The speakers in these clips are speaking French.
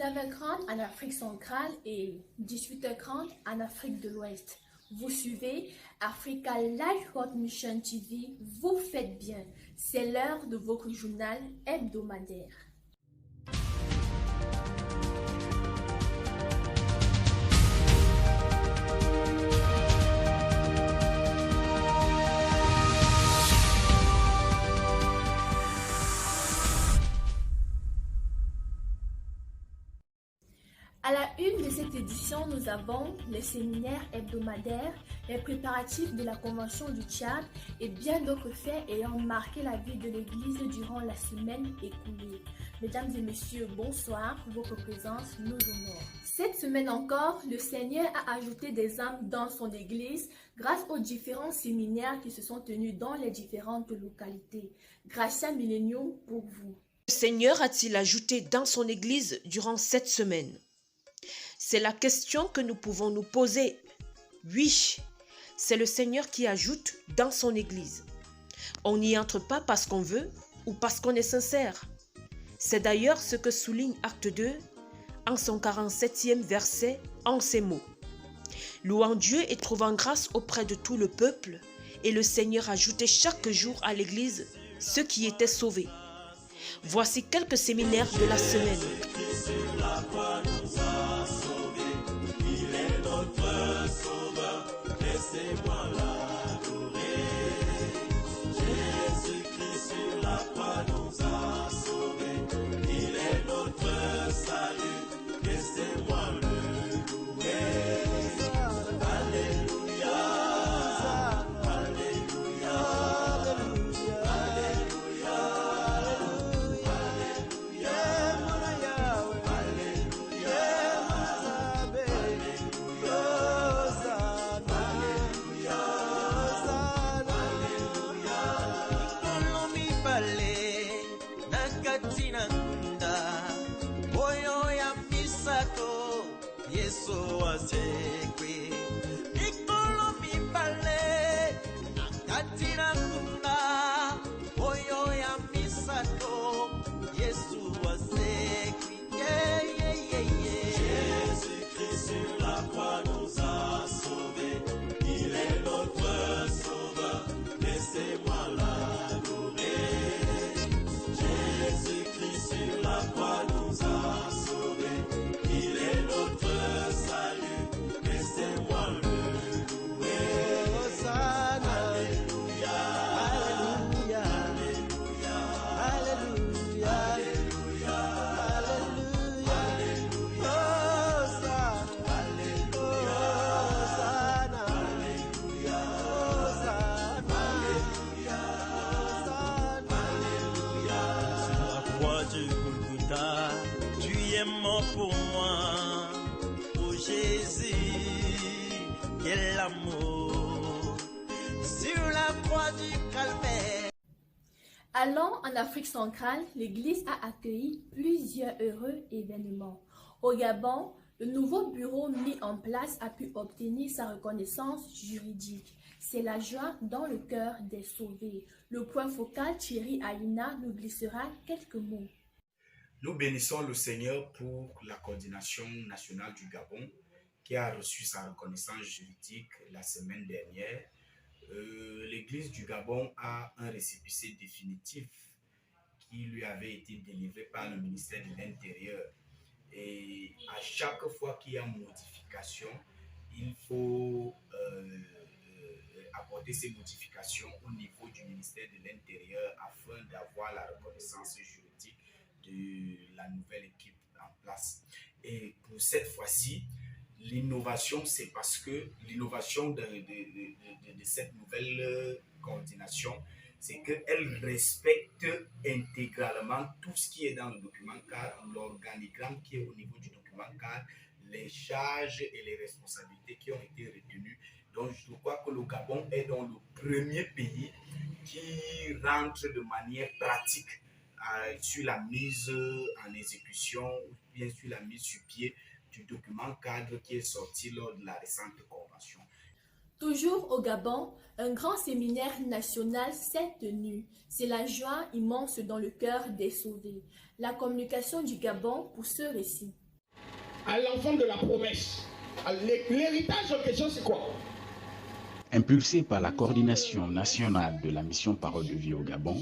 19h30 en Afrique centrale et 18h30 en Afrique de l'Ouest. Vous suivez Africa Live World Mission TV, vous faites bien. C'est l'heure de votre journal hebdomadaire. À la une de cette édition, nous avons le séminaire hebdomadaire, les préparatifs de la Convention du Tchad et bien d'autres faits ayant marqué la vie de l'Église durant la semaine écoulée. Mesdames et messieurs, bonsoir, votre présence nous honore. Cette semaine encore, le Seigneur a ajouté des âmes dans son Église grâce aux différents séminaires qui se sont tenus dans les différentes localités. Gracia Millennium pour vous. Le Seigneur a-t-il ajouté dans son Église durant cette semaine? C'est la question que nous pouvons nous poser. Oui, c'est le Seigneur qui ajoute dans son Église. On n'y entre pas parce qu'on veut ou parce qu'on est sincère. C'est d'ailleurs ce que souligne Acte 2 en son 47e verset en ces mots. Louant Dieu et trouvant grâce auprès de tout le peuple, et le Seigneur ajoutait chaque jour à l'Église ceux qui étaient sauvés. Voici quelques séminaires de la semaine. Laissez-moi l'adorer. Jésus-Christ sur la croix nous a sauvés. Il est notre salut. Laissez-moi le louer. Alléluia. Alléluia. Alléluia. Jésus-Christ sur la croix nous a sauvés. Il est notre sauveur. Laissez-moi l'adorer. Jésus-Christ sur la croix nous a sauvés. Il est notre salut. Laissez-moi le louer. Hosanna. Alléluia. Alléluia. Alléluia. Alléluia. Tu es mort pour moi, oh Jésus, quel amour, sur la croix du calvaire. Allant en Afrique centrale, l'Église a accueilli plusieurs heureux événements. Au Gabon, le nouveau bureau mis en place a pu obtenir sa reconnaissance juridique. C'est la joie dans le cœur des sauvés. Le point focal, Thierry Aïna, nous glissera quelques mots. Nous bénissons le Seigneur pour la coordination nationale du Gabon qui a reçu sa reconnaissance juridique la semaine dernière. L'Église du Gabon a un récépissé définitif qui lui avait été délivré par le ministère de l'Intérieur. Et à chaque fois qu'il y a modification, il faut apporter ces modifications au niveau du ministère de l'Intérieur afin d'avoir la reconnaissance juridique de la nouvelle équipe en place. Et pour cette fois-ci, l'innovation, c'est parce que l'innovation de cette nouvelle coordination, c'est qu'elle respecte intégralement tout ce qui est dans le document cadre, l'organigramme qui est au niveau du document cadre, les charges et les responsabilités qui ont été retenues. Donc, je crois que le Gabon est dans le premier pays qui rentre de manière pratique sur la mise en exécution ou bien sur la mise sur pied du document cadre qui est sorti lors de la récente convention. Toujours au Gabon, un grand séminaire national s'est tenu. C'est la joie immense dans le cœur des sauvés. La communication du Gabon pour ce récit. à l'enfant de la promesse. L'héritage en question, c'est quoi? Impulsé par la coordination nationale de la mission Parole de vie au Gabon,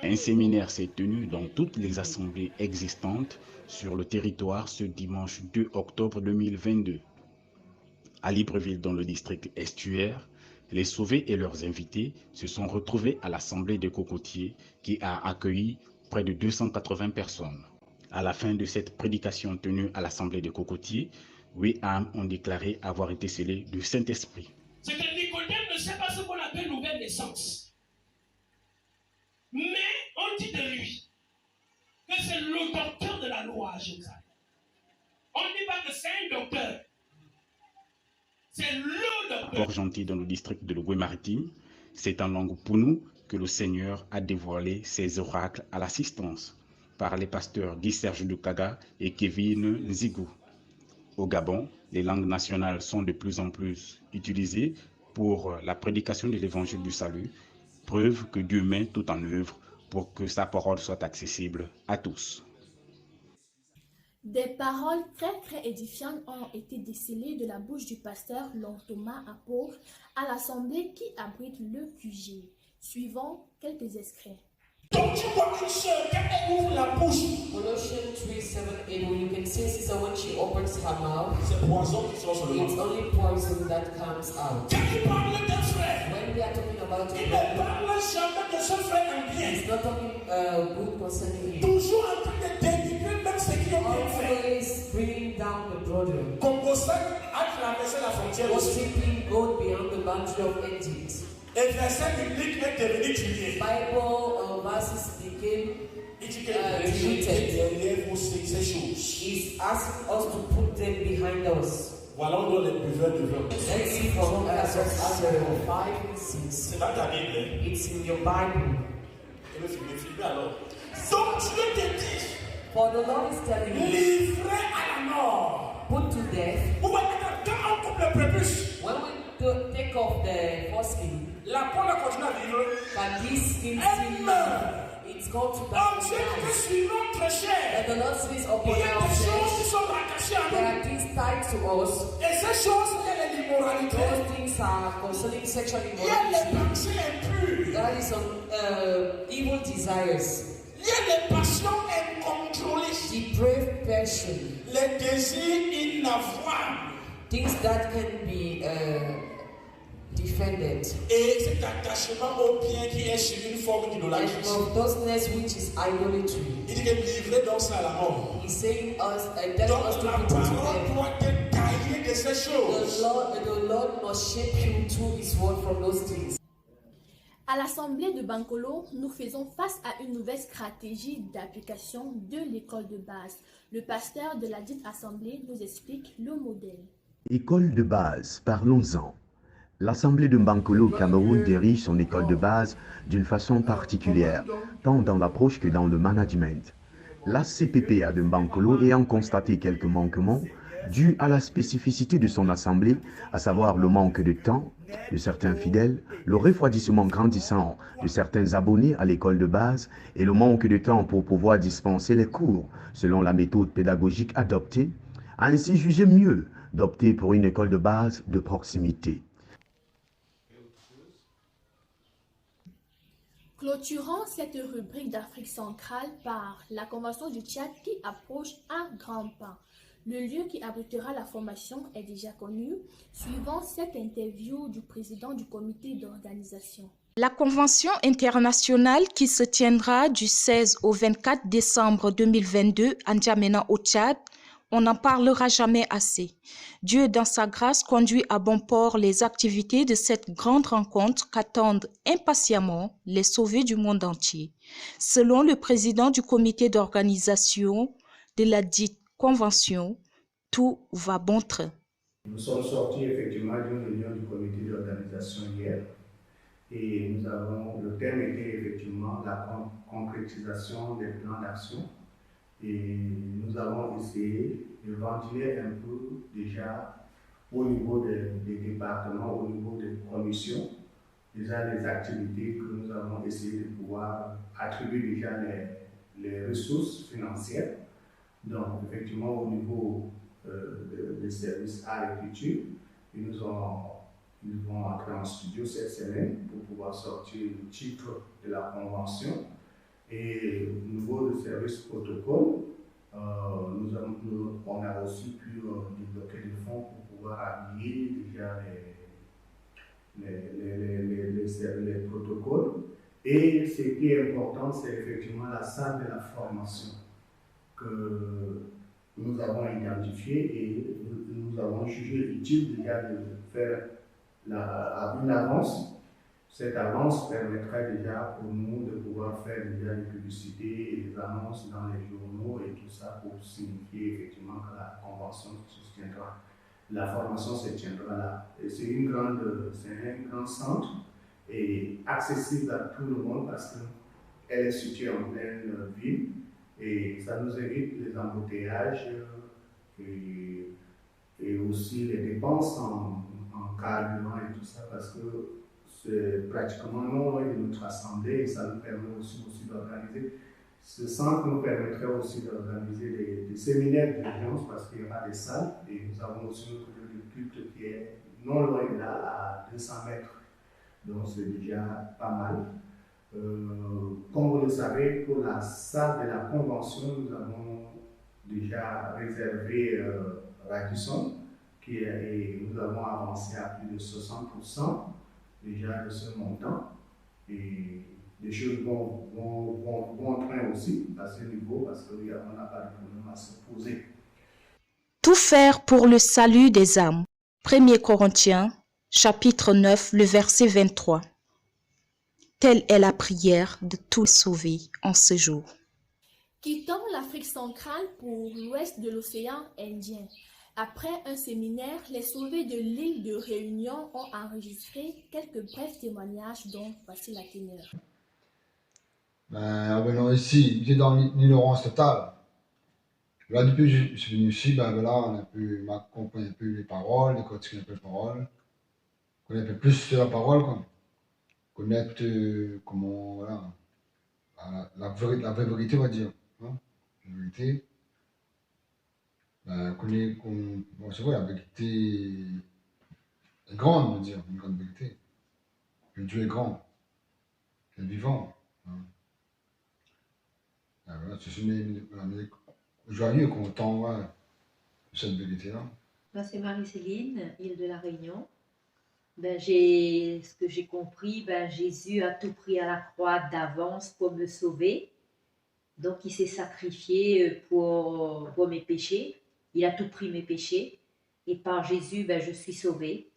un séminaire s'est tenu dans toutes les assemblées existantes sur le territoire ce dimanche 2 octobre 2022. À Libreville, dans le district estuaire, les sauvés et leurs invités se sont retrouvés à l'assemblée de Cocotier qui a accueilli près de 280 personnes. À la fin de cette prédication tenue à l'assemblée de Cocotier, 8 âmes ont déclaré avoir été scellées du Saint-Esprit. C'est que Nicodème ne sait pas ce qu'on appelle nouvelle naissance. Mais on dit de lui que c'est le docteur de la loi à Jérusalem. On ne dit pas que c'est un docteur. C'est le docteur. Port-Gentil, dans le district de l'Ogooué-Maritime, c'est en langue pounou que le Seigneur a dévoilé ses oracles à l'assistance par les pasteurs Guy Serge Doukaga et Kevin Nzigou. Au Gabon, les langues nationales sont de plus en plus utilisées pour la prédication de l'évangile du salut, preuve que Dieu met tout en œuvre pour que sa parole soit accessible à tous. Des paroles très édifiantes ont été décelées de la bouche du pasteur Long Thomas Apôtre à l'assemblée qui abrite le QG. Suivons quelques extraits. Donc tu vois une sœur, quand elle ouvre la bouche, Colossians 3:7-8, when you can see sister when she opens her mouth, c'est poison qui sort sur le it's ventre. only poison that comes out. Quand il parle d'un frère, When we are talking about il it, ne parle jamais de ce frère en bien. it's not talking good concerning you. Toujours en train de dénigrer même ce qui est bien fait. Always bringing down the brother, Comme Gosset a traversé la frontière aussi. gossiping, going beyond the boundary of ethics. Et verset biblique est devenu tué. Bible verses became Il dit que deleted. derrière vous ces choses. He's asking us to put them behind us. Voilà où doit les buveurs de vin. Let's see from verses 5 and 6. C'est dans ta Bible. Hein? It's in your Bible. Et le filmer alors. Donc Dieu te dit, For the Lord is telling you, livré à la mort. put to death. Vous voyez quand on coupe le prépuce, When we take off the foreskin, la peau la continue à vivre. that this skin Elle still meurt. it's going to Oh die. Dieu dit que sur notre chair, And the Lord says il upon y a our des choses qui flesh, sont rattachées à there nous. are things tied to us. Et ces choses, il y a l'immoralité. Those things are concerning sexual Il y a les immorality. pensées impures. There is some evil desires, Il y a les passions incontrôlées. depraved passion, Les désirs inavouables. things that can be defended. Et cet attachement au bien qui est sur une forme And d'idolâtrie. lawlessness, which is idolatry. Il dit que livrer donc ça à la mort. He's saying us, telling us Donc to la put it to parole death. doit te tailler de ces choses. The Lord must shape you through His word from those things. À l'Assemblée de Bankolo, nous faisons face à une nouvelle stratégie d'application de l'école de base. Le pasteur de la dite Assemblée nous explique le modèle. École de base, parlons-en. L'Assemblée de Bankolo au Cameroun dirige son école de base d'une façon particulière, tant dans l'approche que dans le management. La CPPA de Bankolo ayant constaté quelques manquements dus à la spécificité de son assemblée, à savoir le manque de temps de certains fidèles, le refroidissement grandissant de certains abonnés à l'école de base et le manque de temps pour pouvoir dispenser les cours selon la méthode pédagogique adoptée, a ainsi jugé mieux d'opter pour une école de base de proximité. Clôturons cette rubrique d'Afrique centrale par la Convention du Tchad qui approche à grands pas. Le lieu qui abritera la formation est déjà connu. Suivant cette interview du président du comité d'organisation. La convention internationale qui se tiendra du 16 au 24 décembre 2022 à N'Djamena au Tchad, on n'en parlera jamais assez. Dieu, dans sa grâce, conduit à bon port les activités de cette grande rencontre qu'attendent impatiemment les sauvés du monde entier. Selon le président du comité d'organisation de la dite convention, tout va bon train. Nous sommes sortis effectivement d'une réunion du comité d'organisation hier et le thème était effectivement la concrétisation des plans d'action. Et nous avons essayé de ventiler un peu déjà au niveau des départements, au niveau des commissions, déjà les activités que nous avons essayé de pouvoir attribuer déjà les ressources financières. Donc effectivement au niveau de services art et culture. Ils vont entrer en studio cette semaine pour pouvoir sortir le titre de la convention. Et au niveau du service protocole, on a aussi pu débloquer des fonds pour pouvoir habiller déjà les protocoles. Et ce qui est important, c'est effectivement la salle de la formation que nous avons identifiée et nous avons jugé utile déjà de faire une avance. Cette avance permettrait déjà pour nous de pouvoir faire déjà des publicités et des annonces dans les journaux et tout ça pour signifier effectivement que la convention se tiendra. La formation se tiendra là. Et c'est un grand centre et accessible à tout le monde parce qu'elle est située en pleine ville et ça nous évite les embouteillages et aussi les dépenses en carburant et tout ça parce que c'est pratiquement non loin de notre assemblée et ça nous permet aussi d'organiser. Ce centre nous permettrait aussi d'organiser des séminaires d'urgence parce qu'il y aura des salles et nous avons aussi notre lieu de culte qui est non loin de là, à 200 mètres. Donc c'est déjà pas mal. Comme vous le savez, pour la salle de la convention, nous avons déjà réservé Radisson et nous avons avancé à plus de 60% déjà de ce montant. Et les choses vont en train aussi à ce niveau parce qu'on n'a pas de problème à se poser. Tout faire pour le salut des âmes. 1 Corinthiens, chapitre 9, le verset 23. Telle est la prière de tous sauvés en ce jour. Quittons l'Afrique centrale pour l'ouest de l'océan Indien. Après un séminaire, les sauvés de l'île de Réunion ont enregistré quelques brefs témoignages dont voici la teneur. En venant ici, j'étais dans l'ignorance totale. Là, depuis que je suis venu ici, là, on a pu comprendre un peu les paroles, écouter un peu les paroles, connaître un peu plus la parole, quoi. Connaître comment, voilà, la vraie vérité, on va dire. Hein? La vérité. Bon, c'est vrai, la vérité est grande, on va dire, une grande vérité. Que Dieu est grand, qu'il est vivant. Hein? Voilà, c'est joyeux et content ouais, de cette vérité-là. Moi, c'est Marie-Céline, île de la Réunion. Ce que j'ai compris, Jésus a tout pris à la croix d'avance pour me sauver. Donc, il s'est sacrifié pour mes péchés. Il a tout pris mes péchés. Et par Jésus, je suis sauvée.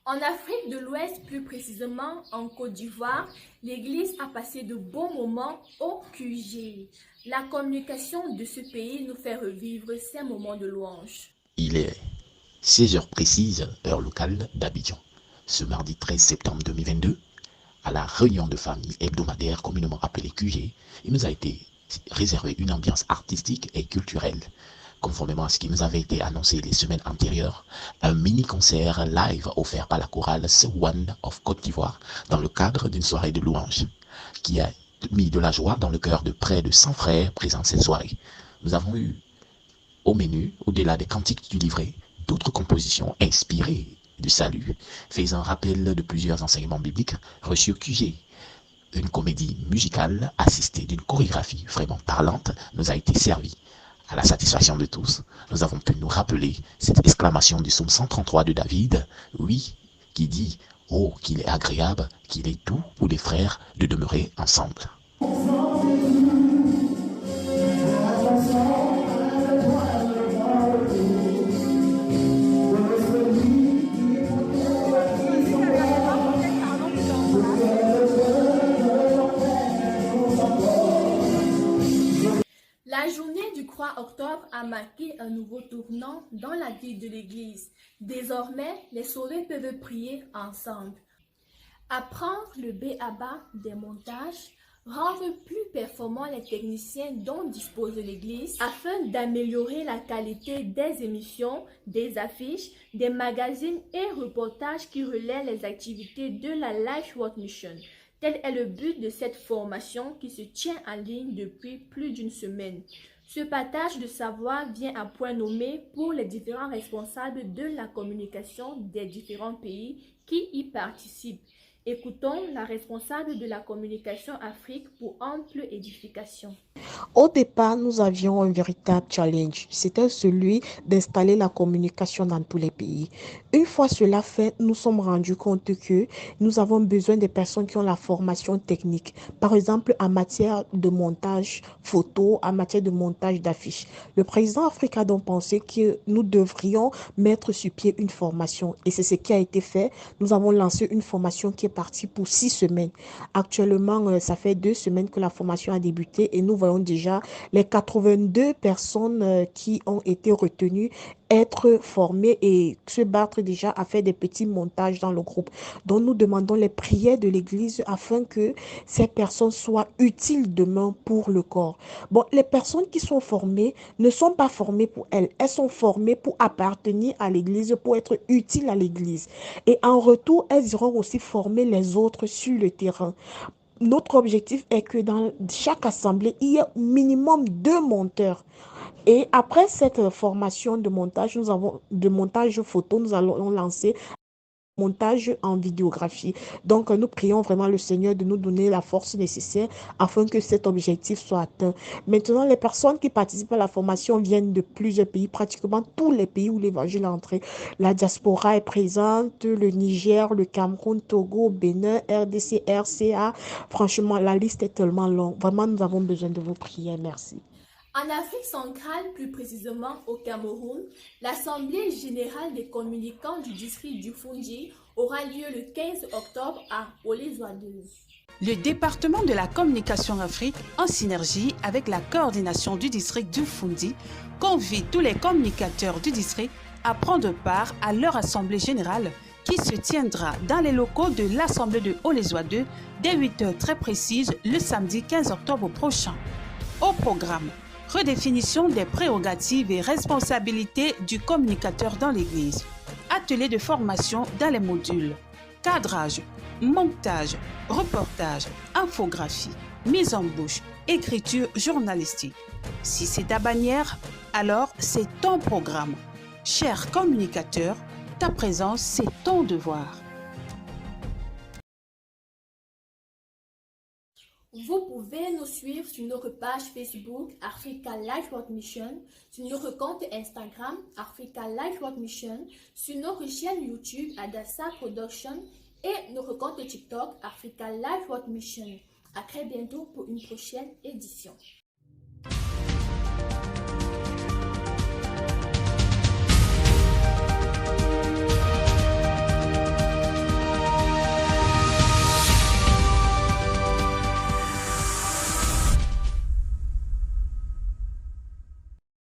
En Afrique de l'Ouest, plus précisément en Côte d'Ivoire, l'Église a passé de bons moments au QG. La communication de ce pays nous fait revivre ces moments de louange. Il est 16 heures précises, heure locale d'Abidjan. Ce mardi 13 septembre 2022, à la réunion de famille hebdomadaire communément appelée QG, il nous a été réservé une ambiance artistique et culturelle. Conformément à ce qui nous avait été annoncé les semaines antérieures, un mini-concert live offert par la chorale One of Côte d'Ivoire dans le cadre d'une soirée de louange qui a mis de la joie dans le cœur de près de 100 frères présents cette soirée. Nous avons eu au menu, au-delà des cantiques du livret, d'autres compositions inspirées du salut, faisant rappel de plusieurs enseignements bibliques reçus au QG. Une comédie musicale assistée d'une chorégraphie vraiment parlante nous a été servie. À la satisfaction de tous, nous avons pu nous rappeler cette exclamation du psaume 133 de David, oui, qui dit « Oh, qu'il est agréable, qu'il est doux pour les frères de demeurer ensemble ». La journée du 3 octobre a marqué un nouveau tournant dans la vie de l'Église. Désormais, les sauvés peuvent prier ensemble. Apprendre le B.A.B.A. des montages, rendre plus performants les techniciens dont dispose l'Église afin d'améliorer la qualité des émissions, des affiches, des magazines et reportages qui relaient les activités de la Life World Mission. Tel est le but de cette formation qui se tient en ligne depuis plus d'une semaine. Ce partage de savoir vient à point nommé pour les différents responsables de la communication des différents pays qui y participent. Écoutons la responsable de la communication Afrique pour ample édification. Au départ, nous avions un véritable challenge. C'était celui d'installer la communication dans tous les pays. Une fois cela fait, nous sommes rendus compte que nous avons besoin de personnes qui ont la formation technique. Par exemple, en matière de montage photo, en matière de montage d'affiches. Le président Afrique a donc pensé que nous devrions mettre sur pied une formation. Et c'est ce qui a été fait. Nous avons lancé une formation qui est partie pour 6 semaines. Actuellement, ça fait 2 semaines que la formation a débuté et nous voyons déjà les 82 personnes qui ont été retenues être formées et se battre déjà à faire des petits montages dans le groupe. Donc nous demandons les prières de l'Église afin que ces personnes soient utiles demain pour le corps. Bon, les personnes qui sont formées ne sont pas formées pour elles. Elles sont formées pour appartenir à l'Église, pour être utiles à l'Église. Et en retour, elles iront aussi former les autres sur le terrain. Notre objectif est que dans chaque assemblée, il y ait minimum 2 monteurs. Et après cette formation de montage, de montage photo, nous allons lancer montage en vidéographie. Donc, nous prions vraiment le Seigneur de nous donner la force nécessaire afin que cet objectif soit atteint. Maintenant, les personnes qui participent à la formation viennent de plusieurs pays, pratiquement tous les pays où l'évangile est entré. La diaspora est présente, le Niger, le Cameroun, Togo, Bénin, RDC, RCA. Franchement, la liste est tellement longue. Vraiment, nous avons besoin de vos prières. Merci. En Afrique centrale, plus précisément au Cameroun, l'Assemblée générale des communicants du district du Fundi aura lieu le 15 octobre à Olé-Zouadeux. Le département de la communication Afrique, en synergie avec la coordination du district du Fundi, convie tous les communicateurs du district à prendre part à leur assemblée générale qui se tiendra dans les locaux de l'Assemblée de Olé-Zouadeux dès 8 heures très précises le samedi 15 octobre prochain. Au programme, redéfinition des prérogatives et responsabilités du communicateur dans l'Église. Atelier de formation dans les modules. Cadrage, montage, reportage, infographie, mise en bouche, écriture journalistique. Si c'est ta bannière, alors c'est ton programme. Cher communicateur, ta présence, c'est ton devoir. Vous pouvez nous suivre sur notre page Facebook Africa Life World Mission, sur notre compte Instagram Africa Life World Mission, sur notre chaîne YouTube Adassa Production et notre compte TikTok Africa Life World Mission. À très bientôt pour une prochaine édition.